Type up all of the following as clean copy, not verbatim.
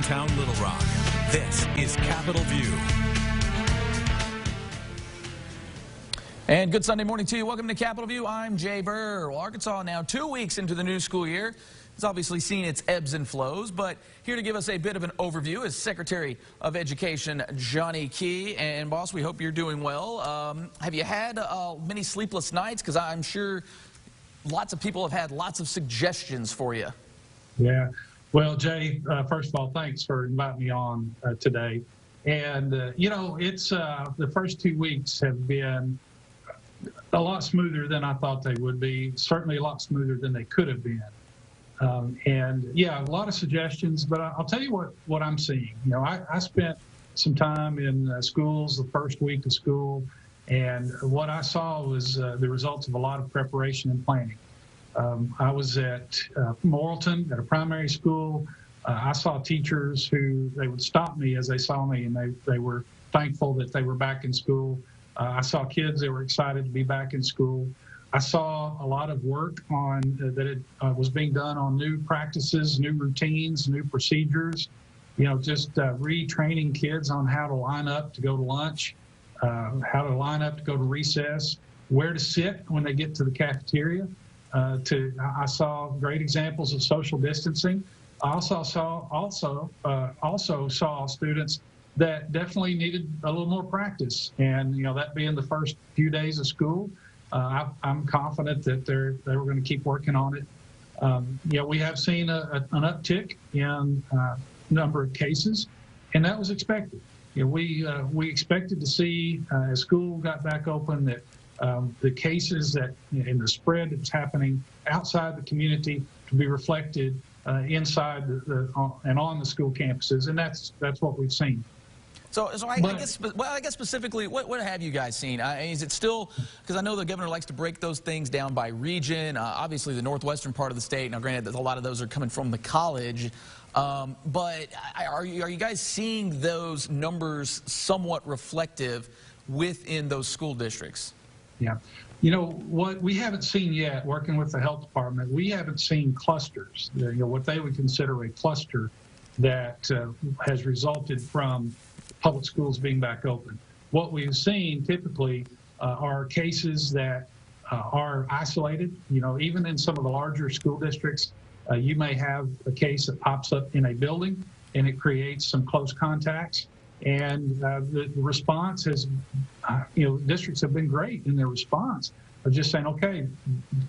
downtown Little Rock. This is Capitol View. And good Sunday morning to you. Welcome to Capitol View. I'm Jay Burr. Well, Arkansas now 2 weeks into the new school year. It's obviously seen its ebbs and flows, but here to give us a bit of an overview is Secretary of Education Johnny Key. And boss, we hope you're doing well. Have you had many sleepless nights? Because I'm sure lots of people have had lots of suggestions for you. Yeah. Well, Jay, first of all, thanks for inviting me on today. And, you know, it's the first 2 weeks have been a lot smoother than I thought they would be, certainly a lot smoother than they could have been. And yeah, a lot of suggestions, but I'll tell you what I'm seeing. You know, I spent some time in schools the first week of school, and what I saw was the results of a lot of preparation and planning. I was at Morrilton at a primary school. I saw teachers who they would stop me as they saw me, and they were thankful that they were back in school. I saw kids that were excited to be back in school. I saw a lot of work on that was being done on new practices, new routines, new procedures. You know, just retraining kids on how to line up to go to lunch, how to line up to go to recess, where to sit when they get to the cafeteria. I saw great examples of social distancing. I also saw students that definitely needed a little more practice, and you know, that being the first few days of school, I'm confident that they were going to keep working on it. You know, we have seen an uptick in number of cases, and that was expected. You know, we expected to see as school got back open that the cases that and the spread that's happening outside the community to be reflected inside and on the school campuses, and that's what we've seen. So I guess specifically, what have you guys seen? Is it still, because I know the governor likes to break those things down by region, obviously the northwestern part of the state. Now, granted, a lot of those are coming from the college, but are you guys seeing those numbers somewhat reflective within those school districts? Yeah. You know, what we haven't seen yet, working with the health department, we haven't seen clusters, you know, what they would consider a cluster that has resulted from public schools being back open. What we've seen typically are cases that are isolated. You know, even in some of the larger school districts, you may have a case that pops up in a building and it creates some close contacts. And the response has, you know, districts have been great in their response of just saying, okay,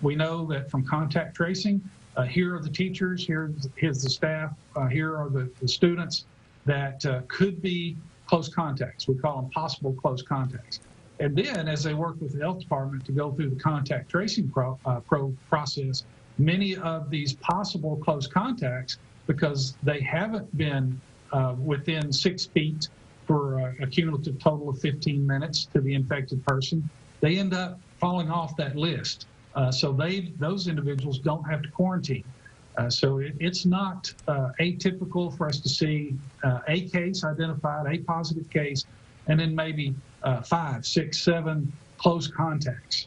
we know that from contact tracing, here are the teachers, here's the staff, here are the students that could be close contacts. We call them possible close contacts. And then as they work with the health department to go through the contact tracing process, many of these possible close contacts, because they haven't been within 6 feet for a cumulative total of 15 minutes to the infected person, they end up falling off that list. So those individuals don't have to quarantine. So it's not atypical for us to see a case identified, a positive case, and then maybe 5, 6, 7 close contacts.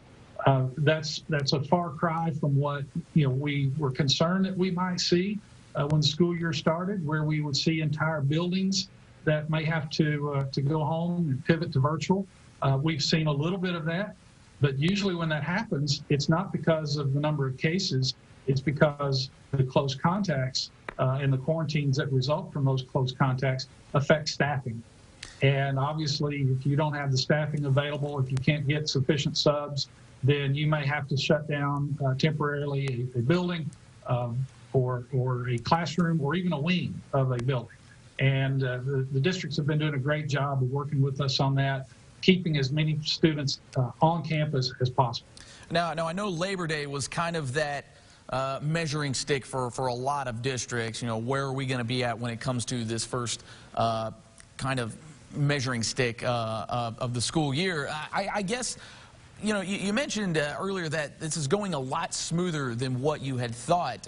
That's a far cry from what, you know, we were concerned that we might see when the school year started, where we would see entire buildings that may have to go home and pivot to virtual. We've seen a little bit of that, but usually when that happens, it's not because of the number of cases. It's because the close contacts and the quarantines that result from those close contacts affect staffing. And obviously, if you don't have the staffing available, if you can't get sufficient subs, then you may have to shut down temporarily a building or a classroom or even a wing of a building. And the districts have been doing a great job of working with us on that, keeping as many students on campus as possible. Now I know Labor Day was kind of that measuring stick for a lot of districts. You know, where are we going to be at when it comes to this first kind of measuring stick of the school year? I guess, you know, you mentioned earlier that this is going a lot smoother than what you had thought.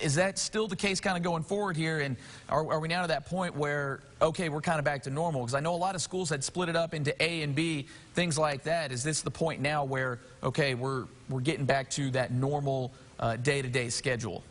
Is that still the case kind of going forward here? And are we now to that point where, okay, we're kind of back to normal? Because I know a lot of schools had split it up into A and B, things like that. Is this the point now where, okay, we're getting back to that normal day-to-day schedule?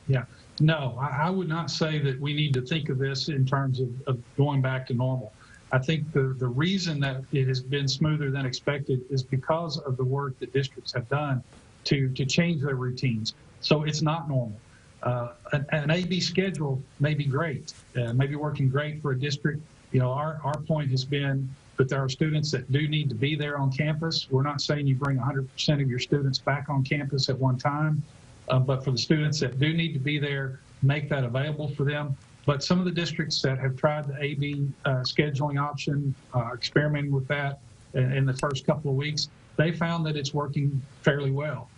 Yeah. No, I would not say that we need to think of this in terms of going back to normal. I think the reason that it has been smoother than expected is because of the work that districts have done to change their routines. So it's not normal. An A-B schedule may be great, may be working great for a district. You know, our point has been that there are students that do need to be there on campus. We're not saying you bring 100% of your students back on campus at one time, but for the students that do need to be there, make that available for them. But some of the districts that have tried the A-B scheduling option, experimenting with that in the first couple of weeks, they found that it's working fairly well.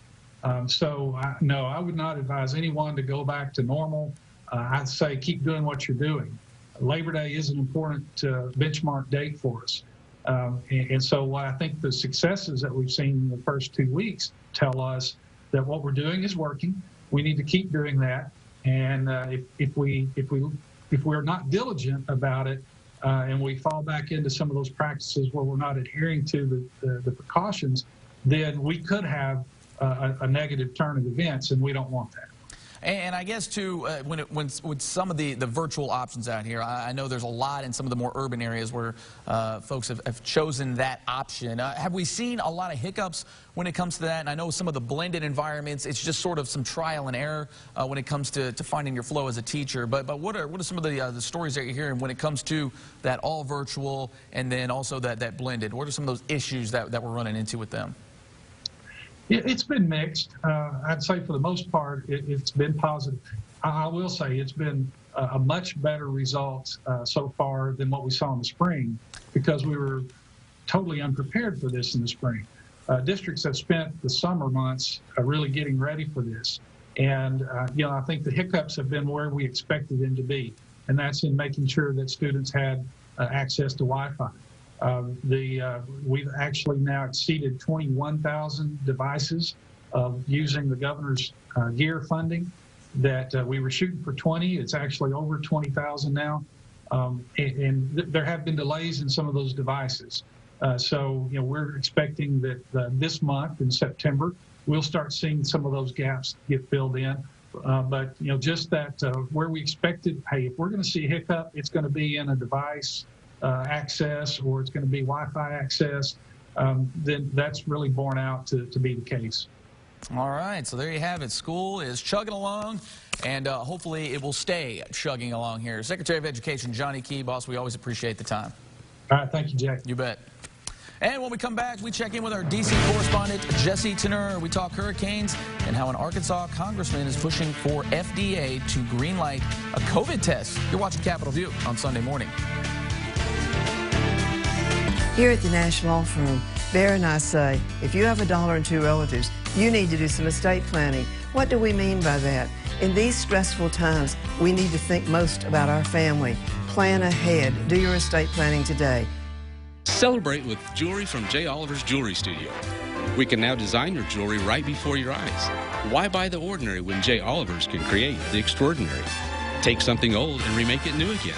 No, I would not advise anyone to go back to normal. I'd say keep doing what you're doing. Labor Day is an important benchmark date for us. And so I think the successes that we've seen in the first 2 weeks tell us that what we're doing is working. We need to keep doing that. And if we're not diligent about it and we fall back into some of those practices where we're not adhering to the precautions, then we could have a negative turn of events, and we don't want that. And I guess, too, with some of the virtual options out here, I know there's a lot in some of the more urban areas where folks have chosen that option. Have we seen a lot of hiccups when it comes to that? And I know some of the blended environments, it's just sort of some trial and error when it comes to finding your flow as a teacher. But what are some of the stories that you're hearing when it comes to that all virtual and then also that blended? What are some of those issues that we're running into with them? It's been mixed. I'd say for the most part, it's been positive. I will say it's been a much better result so far than what we saw in the spring, because we were totally unprepared for this in the spring. Districts have spent the summer months really getting ready for this. And, you know, I think the hiccups have been where we expected them to be, and that's in making sure that students had access to Wi-Fi. We've actually now exceeded 21,000 devices using the governor's GEAR funding. That we were shooting for 20. It's actually over 20,000 now, and there have been delays in some of those devices. So you know, we're expecting that this month in September we'll start seeing some of those gaps get filled in. But you know, just that where we expected, hey, if we're going to see a hiccup, it's going to be in a device access, or it's going to be Wi-Fi access, then that's really borne out to be the case. All right, so there you have it. School is chugging along, and hopefully it will stay chugging along here. Secretary of Education Johnny Key, boss, we always appreciate the time. All right, thank you, Jack. You bet. And when we come back, we check in with our D.C. correspondent, Jesse Tenur. We talk hurricanes and how an Arkansas congressman is pushing for FDA to greenlight a COVID test. You're watching Capitol View on Sunday morning. Here at the National Law Firm, Bear and I say, if you have $1 and 2 relatives, you need to do some estate planning. What do we mean by that? In these stressful times, we need to think most about our family. Plan ahead. Do your estate planning today. Celebrate with jewelry from J. Oliver's Jewelry Studio. We can now design your jewelry right before your eyes. Why buy the ordinary when J. Oliver's can create the extraordinary? Take something old and remake it new again.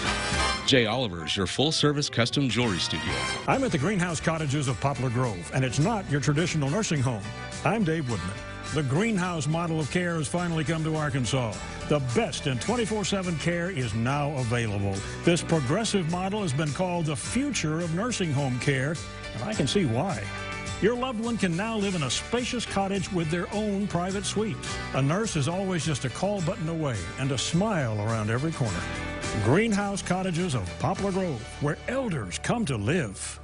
J. Oliver's, your full-service custom jewelry studio. I'm at the Greenhouse Cottages of Poplar Grove, and it's not your traditional nursing home. I'm Dave Woodman. The Greenhouse model of care has finally come to Arkansas. The best in 24/7 care is now available. This progressive model has been called the future of nursing home care, and I can see why. Your loved one can now live in a spacious cottage with their own private suite. A nurse is always just a call button away and a smile around every corner. Greenhouse Cottages of Poplar Grove, where elders come to live.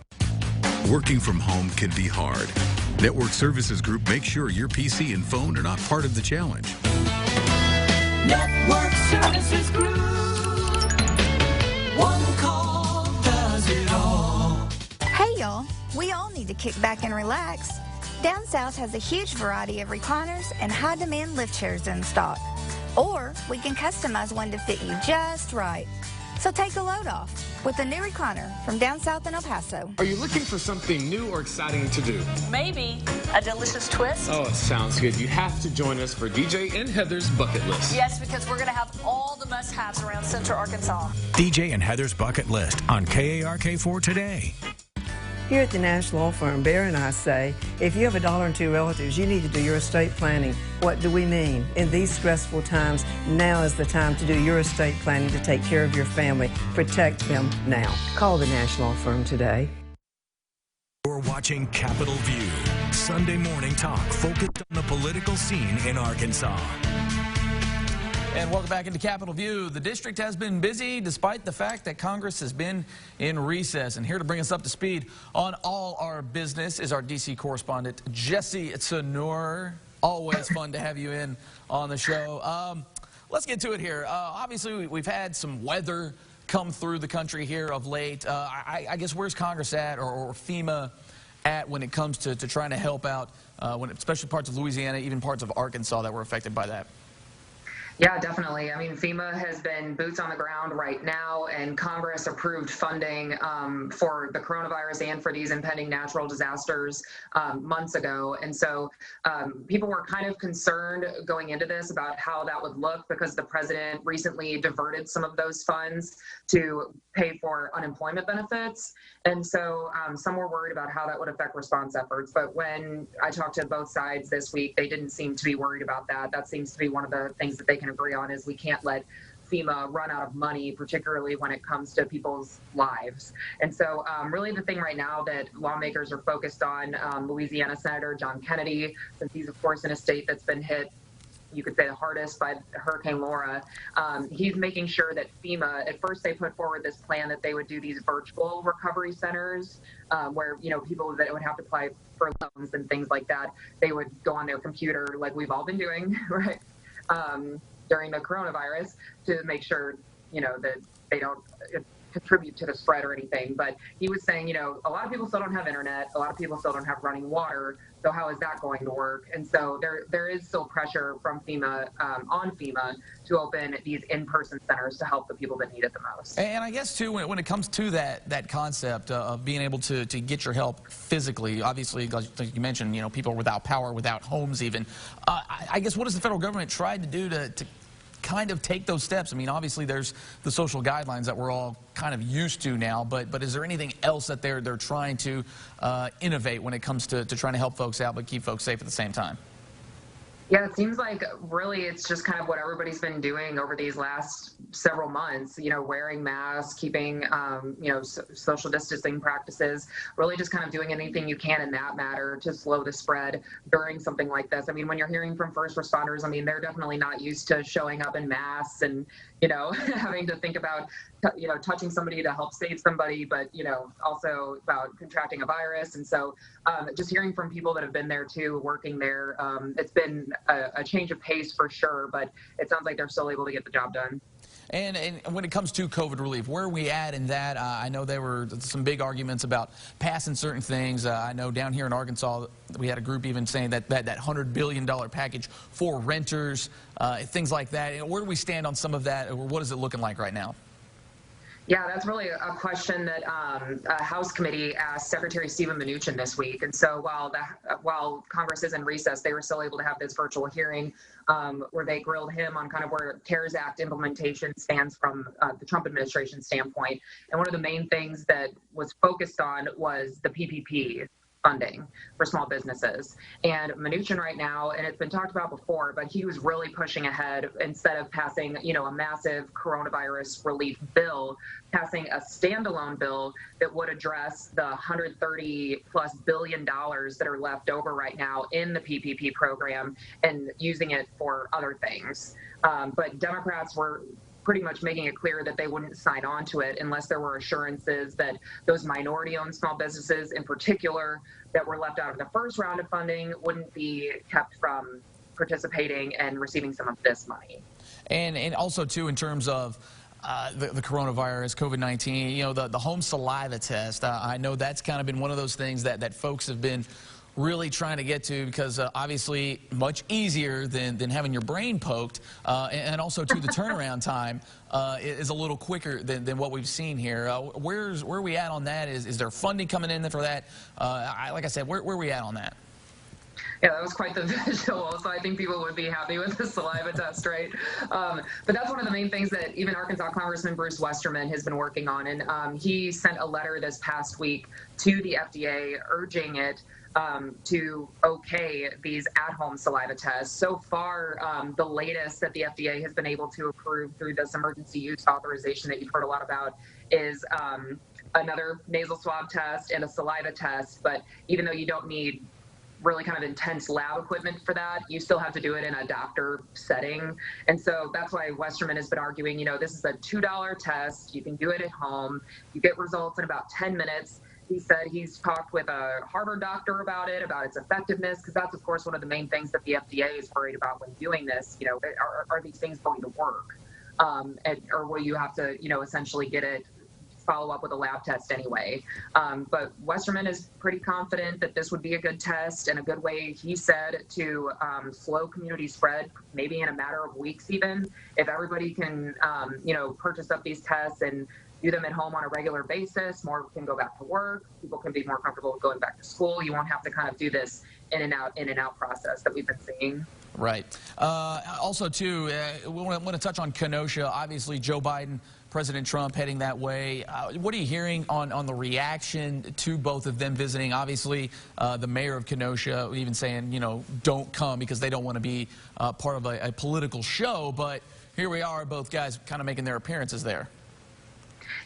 Working from home can be hard. Network Services Group makes sure your PC and phone are not part of the challenge. Network Services Group. One call does it all. Hey y'all, we all need to kick back and relax. Down South has a huge variety of recliners and high-demand lift chairs in stock. Or we can customize one to fit you just right. So take a load off with a new recliner from Down South in El Paso. Are you looking for something new or exciting to do? Maybe a delicious twist. Oh, it sounds good. You have to join us for DJ and Heather's Bucket List. Yes, because we're going to have all the must-haves around Central Arkansas. DJ and Heather's Bucket List on KARK4 today. Here at the national law firm, Bear and I say, if you have a dollar and two relatives, you need to do your estate planning. What do we mean? In these stressful times, now is the time to do your estate planning to take care of your family. Protect them now. Call the national law firm today. You're watching Capitol View, Sunday morning talk focused on the political scene in Arkansas. And welcome back into Capitol View. The district has been busy despite the fact that Congress has been in recess. And here to bring us up to speed on all our business is our D.C. correspondent, Jesse Tsanur. Always fun to have you in on the show. Let's get to it here. Obviously, we've had some weather come through the country here of late. I guess where's Congress at, or FEMA at, when it comes to trying to help out, especially parts of Louisiana, even parts of Arkansas that were affected by that? Yeah, definitely. I mean, FEMA has been boots on the ground right now, and Congress approved funding for the coronavirus and for these impending natural disasters months ago. And so people were kind of concerned going into this about how that would look, because the president recently diverted some of those funds to pay for unemployment benefits. And so some were worried about how that would affect response efforts. But when I talked to both sides this week, they didn't seem to be worried about that. That seems to be one of the things that they can agree on, is we can't let FEMA run out of money, particularly when it comes to people's lives. And so really the thing right now that lawmakers are focused on, Louisiana Senator John Kennedy, since he's of course in a state that's been hit, you could say, the hardest by Hurricane Laura, he's making sure that FEMA, at first they put forward this plan that they would do these virtual recovery centers where, you know, people that would have to apply for loans and things like that, they would go on their computer like we've all been doing, right, during the coronavirus, to make sure, you know, that they don't contribute to the spread or anything. But he was saying, you know, a lot of people still don't have internet, a lot of people still don't have running water, so how is that going to work? And so there is still pressure from FEMA, on FEMA, to open these in-person centers to help the people that need it the most. And I guess, too, when it comes to that concept of being able to get your help physically, obviously, like you mentioned, you know, people without power, without homes even, I guess what has the federal government tried to do to kind of take those steps? I mean, obviously there's the social guidelines that we're all kind of used to now, but is there anything else that they're trying to innovate when it comes to trying to help folks out but keep folks safe at the same time? Yeah, it seems like really it's just kind of what everybody's been doing over these last several months, you know, wearing masks, keeping, you know, social distancing practices, really just kind of doing anything you can in that matter to slow the spread during something like this. I mean, when you're hearing from first responders, I mean, they're definitely not used to showing up in masks and, you know, having to think about, you know, touching somebody to help save somebody, but, you know, also about contracting a virus. And so just hearing from people that have been there too, working there, it's been a change of pace for sure, but it sounds like they're still able to get the job done. And when it comes to COVID relief, where are we at in that? I know there were some big arguments about passing certain things. I know down here in Arkansas, we had a group even saying that $100 billion package for renters, things like that. Where do we stand on some of that, or what is it looking like right now? Yeah, that's really a question that a House committee asked Secretary Stephen Mnuchin this week. And so while Congress is in recess, they were still able to have this virtual hearing where they grilled him on kind of where CARES Act implementation stands from the Trump administration standpoint. And one of the main things that was focused on was the PPP funding for small businesses. And Mnuchin right now, and it's been talked about before, but he was really pushing ahead, instead of passing, you know, a massive coronavirus relief bill, passing a standalone bill that would address the $130+ billion that are left over right now in the PPP program and using it for other things. But Democrats were pretty much making it clear that they wouldn't sign on to it unless there were assurances that those minority-owned small businesses in particular that were left out of the first round of funding wouldn't be kept from participating and receiving some of this money. And also, too, in terms of the coronavirus, COVID-19, you know, the home saliva test, I know that's kind of been one of those things that folks have been really trying to get to, because obviously much easier than having your brain poked, and also too the turnaround time is a little quicker than what we've seen here. Where are we at on that? Is there funding coming in for that? Like I said, where are we at on that? Yeah, that was quite the visual, so I think people would be happy with the saliva test, right? But that's one of the main things that even Arkansas Congressman Bruce Westerman has been working on, and he sent a letter this past week to the FDA urging it to okay these at-home saliva tests. So far, the latest that the FDA has been able to approve through this emergency use authorization that you've heard a lot about is another nasal swab test and a saliva test, but even though you don't need really kind of intense lab equipment for that, you still have to do it in a doctor setting. And so that's why Westerman has been arguing, you know, this is a $2 test. You can do it at home. You get results in about 10 minutes. He said he's talked with a Harvard doctor about it, about its effectiveness, because that's, of course, one of the main things that the FDA is worried about when doing this. You know, are these things going to work? Or will you have to, you know, essentially get it, follow up with a lab test anyway. But Westerman is pretty confident that this would be a good test and a good way, he said, to slow community spread, maybe in a matter of weeks even. If everybody can, you know, purchase up these tests and do them at home on a regular basis, more can go back to work, people can be more comfortable with going back to school. You won't have to kind of do this in and out process that we've been seeing. Right. Also, too, we want to touch on Kenosha. Obviously, Joe Biden, President Trump heading that way. What are you hearing on the reaction to both of them visiting? Obviously, the mayor of Kenosha even saying, you know, don't come because they don't want to be part of a political show. But here we are, both guys kind of making their appearances there.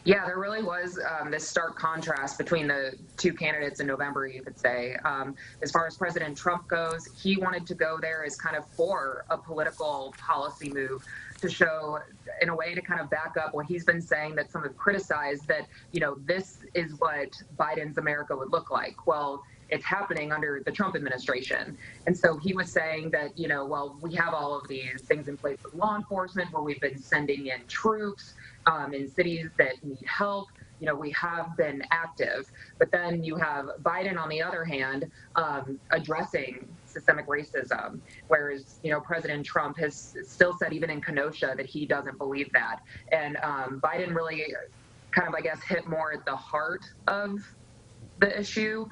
Yeah, there really was this stark contrast between the two candidates in November, you could say. As far as President Trump goes, he wanted to go there as kind of for a political policy move to show, in a way, to kind of back up what he's been saying that some have criticized, that, you know, this is what Biden's America would look like. Well, it's happening under the Trump administration. And so he was saying that, you know, well, we have all of these things in place with law enforcement where we've been sending in troops in cities that need help. You know, we have been active. But then you have Biden, on the other hand, addressing systemic racism, whereas, you know, President Trump has still said, even in Kenosha, that he doesn't believe that. And Biden really kind of, I guess, hit more at the heart of the issue.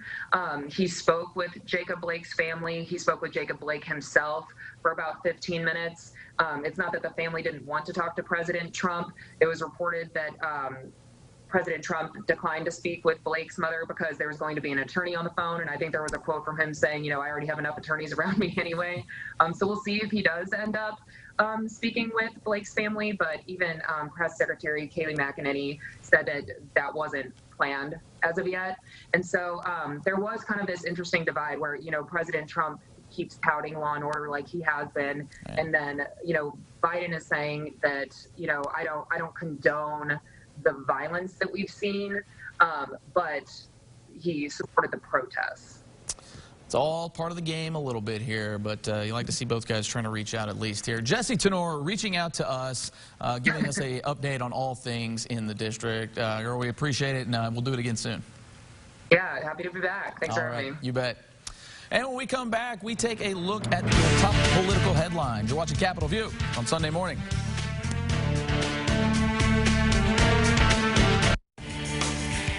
He spoke with Jacob Blake's family. He spoke with Jacob Blake himself for about 15 minutes. It's not that the family didn't want to talk to President Trump. It was reported that President Trump declined to speak with Blake's mother because there was going to be an attorney on the phone. And I think there was a quote from him saying, you know, I already have enough attorneys around me anyway. So we'll see if he does end up speaking with Blake's family. But even Press Secretary Kayleigh McEnany said that that wasn't planned as of yet. And so there was kind of this interesting divide where, you know, President Trump keeps touting law and order like he has been. Right. And then, you know, Biden is saying that, you know, I don't condone the violence that we've seen, but he supported the protests. It's all part of the game a little bit here, but you like to see both guys trying to reach out at least here. Jesse Tenor reaching out to us, giving us an update on all things in the district. Girl, we appreciate it, and we'll do it again soon. Yeah, happy to be back. Thanks for having me. You bet. And when we come back, we take a look at the top political headlines. You're watching Capitol View on Sunday morning.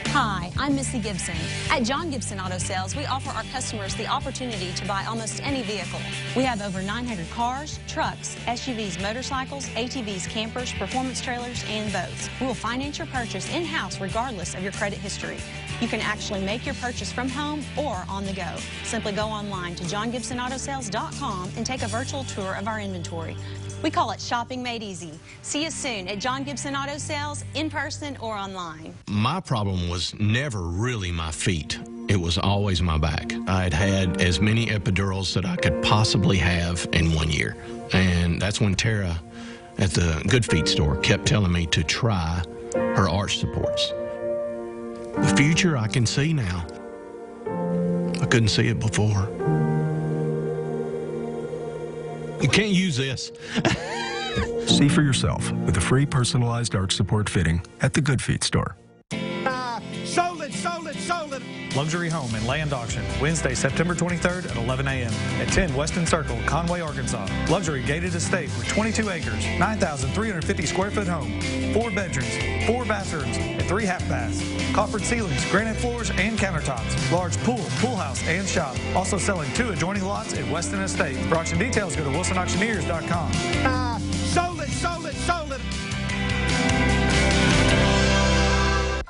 Hi, I'm Missy Gibson. At John Gibson Auto Sales, we offer our customers the opportunity to buy almost any vehicle. We have over 900 cars, trucks, SUVs, motorcycles, ATVs, campers, performance trailers, and boats. We will finance your purchase in-house regardless of your credit history. You can actually make your purchase from home or on the go. Simply go online to johngibsonautosales.com and take a virtual tour of our inventory. We call it shopping made easy. See us soon at John Gibson Auto Sales, in person or online. My problem was never really my feet. It was always my back. I had had as many epidurals that I could possibly have in 1 year. And that's when Tara at the Good Feet store kept telling me to try her arch supports. The future I can see now. I couldn't see it before. You can't use this. See for yourself with a free personalized arch support fitting at the Good Feet store. Sold it, sold it. Sold it. Luxury home and land auction, Wednesday, September 23rd at 11 a.m. at 10 Weston Circle, Conway, Arkansas. Luxury gated estate with 22 acres, 9,350 square foot home, 4 bedrooms, 4 bathrooms, and 3 half baths. Coppered ceilings, granite floors, and countertops. Large pool, pool house, and shop. Also selling 2 adjoining lots at Weston Estate. For auction details, go to wilsonauctioneers.com. Sold it, sold it, sold it.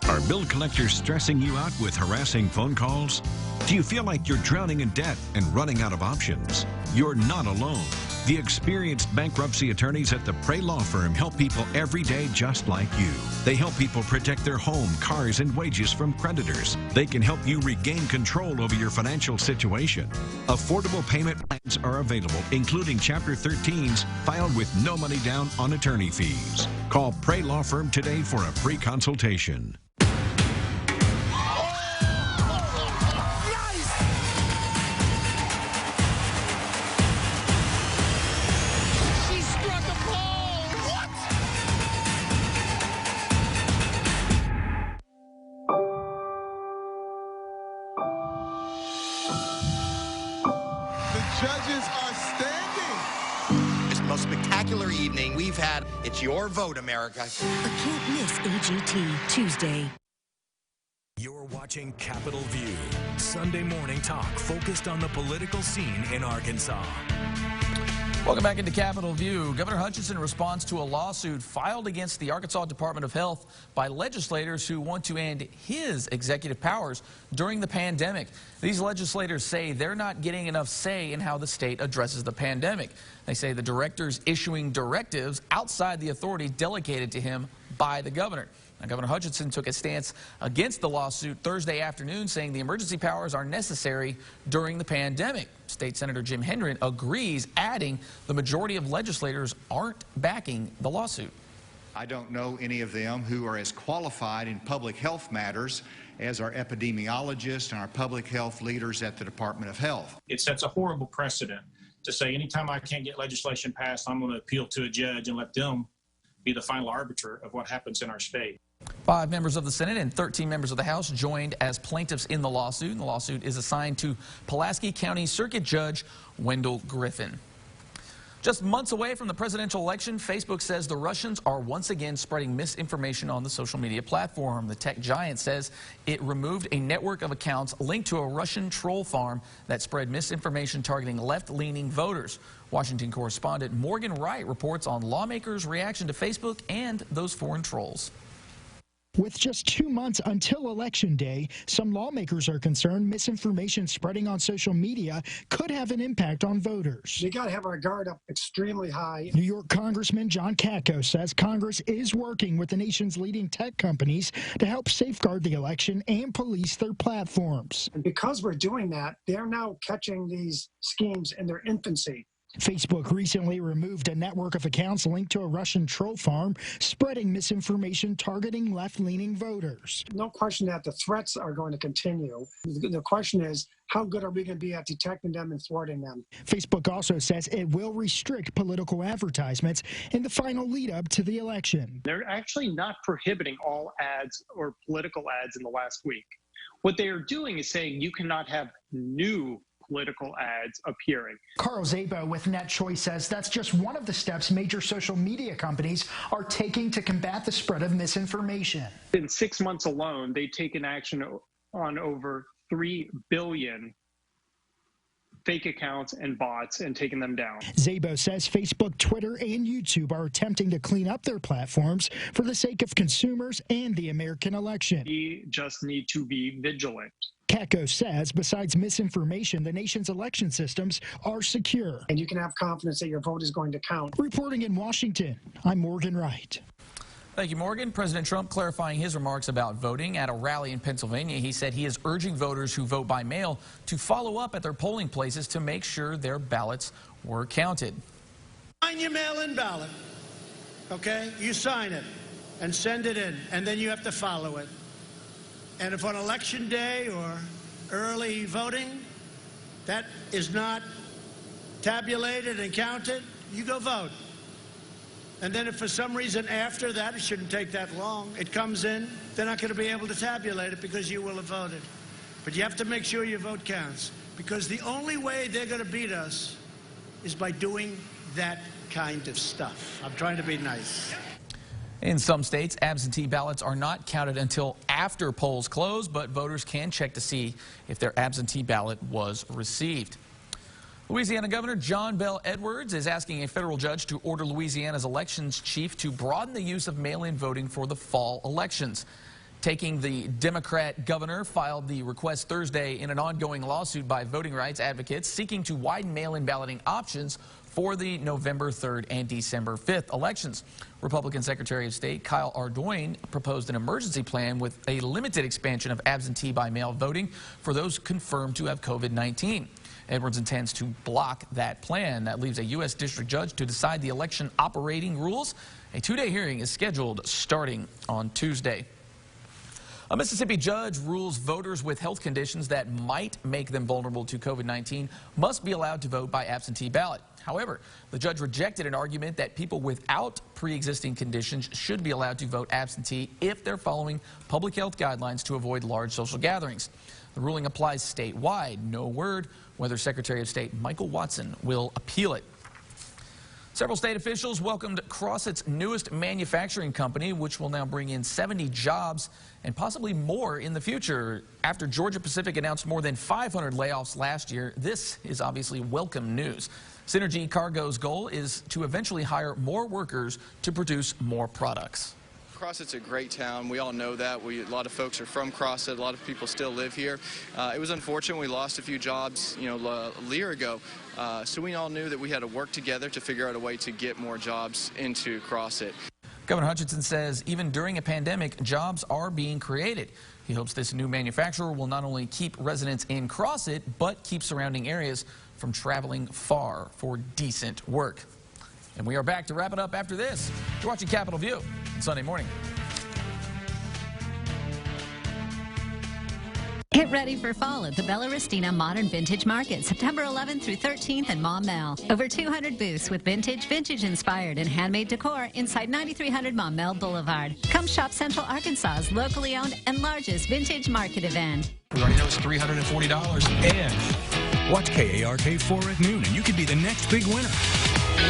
Are bill collectors stressing you out with harassing phone calls? Do you feel like you're drowning in debt and running out of options? You're not alone. The experienced bankruptcy attorneys at the Prey Law Firm help people every day just like you. They help people protect their home, cars, and wages from creditors. They can help you regain control over your financial situation. Affordable payment plans are available, including Chapter 13s filed with no money down on attorney fees. Call Prey Law Firm today for a free consultation. Judges are standing. It's the most spectacular evening we've had. It's your vote, America. A can't miss AGT Tuesday. You're watching Capitol View, Sunday morning talk focused on the political scene in Arkansas. Welcome back into Capitol View. Governor Hutchinson responds to a lawsuit filed against the Arkansas Department of Health by legislators who want to end his executive powers during the pandemic. These legislators say they're not getting enough say in how the state addresses the pandemic. They say the director's issuing directives outside the authority delegated to him by the governor. Now, Governor Hutchinson took a stance against the lawsuit Thursday afternoon, saying the emergency powers are necessary during the pandemic. State Senator Jim Hendren agrees, adding the majority of legislators aren't backing the lawsuit. I don't know any of them who are as qualified in public health matters as our epidemiologists and our public health leaders at the Department of Health. It sets a horrible precedent to say anytime I can't get legislation passed, I'm going to appeal to a judge and let them be the final arbiter of what happens in our state. 5 members of the Senate and 13 members of the House joined as plaintiffs in the lawsuit. And the lawsuit is assigned to Pulaski County Circuit Judge Wendell Griffin. Just months away from the presidential election, Facebook says the Russians are once again spreading misinformation on the social media platform. The tech giant says it removed a network of accounts linked to a Russian troll farm that spread misinformation targeting left-leaning voters. Washington correspondent Morgan Wright reports on lawmakers' reaction to Facebook and those foreign trolls. With just 2 months until Election Day, some lawmakers are concerned misinformation spreading on social media could have an impact on voters. We got to have our guard up extremely high. New York Congressman John Katko says Congress is working with the nation's leading tech companies to help safeguard the election and police their platforms. And because we're doing that, they're now catching these schemes in their infancy. Facebook recently removed a network of accounts linked to a Russian troll farm, spreading misinformation targeting left-leaning voters. No question that the threats are going to continue. The question is, how good are we going to be at detecting them and thwarting them? Facebook also says it will restrict political advertisements in the final lead-up to the election. They're actually not prohibiting all ads or political ads in the last week. What they are doing is saying you cannot have new political ads appearing. Carl Szabo with NetChoice says that's just one of the steps major social media companies are taking to combat the spread of misinformation. In 6 months alone, they've taken action on over 3 billion fake accounts and bots and taken them down. Szabo says Facebook, Twitter, and YouTube are attempting to clean up their platforms for the sake of consumers and the American election. We just need to be vigilant. Katko says besides misinformation, the nation's election systems are secure. And you can have confidence that your vote is going to count. Reporting in Washington, I'm Morgan Wright. Thank you, Morgan. President Trump clarifying his remarks about voting at a rally in Pennsylvania. He said he is urging voters who vote by mail to follow up at their polling places to make sure their ballots were counted. Sign your mail-in ballot, okay? You sign it and send it in, and then you have to follow it. And if on Election Day or early voting that is not tabulated and counted, you go vote. And then if for some reason after that, it shouldn't take that long, it comes in, they're not going to be able to tabulate it because you will have voted. But you have to make sure your vote counts, because the only way they're going to beat us is by doing that kind of stuff. I'm trying to be nice. In some states, absentee ballots are not counted until after polls close, but voters can check to see if their absentee ballot was received. Louisiana Governor John Bel Edwards is asking a federal judge to order Louisiana's elections chief to broaden the use of mail-in voting for the fall elections. Taking the Democrat governor filed the request Thursday in an ongoing lawsuit by voting rights advocates seeking to widen mail-in balloting options for the November 3rd and December 5th elections. Republican Secretary of State Kyle Ardoin proposed an emergency plan with a limited expansion of absentee by mail voting for those confirmed to have COVID-19. Edwards intends to block that plan. That leaves a U.S. district judge to decide the election operating rules. A two-day hearing is scheduled starting on Tuesday. A Mississippi judge rules voters with health conditions that might make them vulnerable to COVID-19 must be allowed to vote by absentee ballot. However, the judge rejected an argument that people without pre-existing conditions should be allowed to vote absentee if they're following public health guidelines to avoid large social gatherings. The ruling applies statewide. No word whether Secretary of State Michael Watson will appeal it. Several state officials welcomed Crossett's newest manufacturing company, which will now bring in 70 jobs and possibly more in the future. After Georgia Pacific announced more than 500 layoffs last year, this is obviously welcome news. Synergy Cargo's goal is to eventually hire more workers to produce more products. Crossett's a great town. We all know that. A lot of folks are from Crossett. A lot of people still live here. It was unfortunate we lost a few jobs, a year ago. So we all knew that we had to work together to figure out a way to get more jobs into Crossett. Governor Hutchinson says even during a pandemic, jobs are being created. He hopes this new manufacturer will not only keep residents in Crossett, but keep surrounding areas from traveling far for decent work. And we are back to wrap it up after this. You're watching Capitol View on Sunday morning. Get ready for fall at the Bella Rustina Modern Vintage Market, September 11th through 13th in Maumelle. Over 200 booths with vintage-inspired, and handmade decor inside 9300 Maumelle Boulevard. Come shop Central Arkansas's locally owned and largest vintage market event. We already know it's $340. And watch KARK4 at noon, and you could be the next big winner.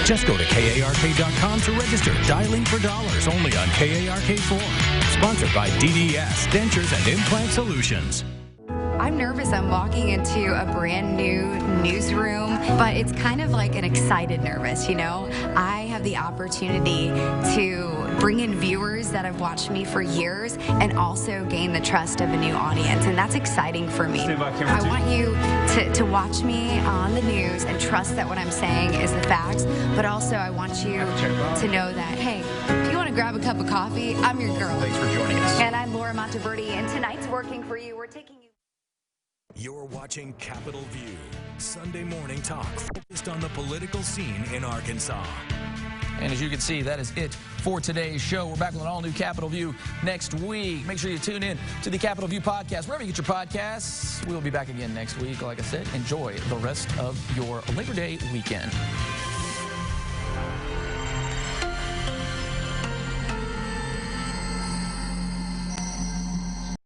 Just go to KARK.com to register. Dialing for dollars only on KARK4. Sponsored by DDS, Dentures and Implant Solutions. I'm nervous. I'm walking into a brand new newsroom, but it's kind of like an excited nervous, I have the opportunity to bring in viewers that have watched me for years and also gain the trust of a new audience, and that's exciting for me. I want you to watch me on the news and trust that what I'm saying is the facts, but also I want you to know that, hey, if you want to grab a cup of coffee, I'm your girl. Thanks for joining us. And I'm Laura Monteverdi, and tonight's Working For You. We're taking you. You're watching Capitol View, Sunday morning talk focused on the political scene in Arkansas. And as you can see, that is it for today's show. We're back with an all-new Capitol View next week. Make sure you tune in to the Capitol View podcast, wherever you get your podcasts. We'll be back again next week. Like I said, enjoy the rest of your Labor Day weekend.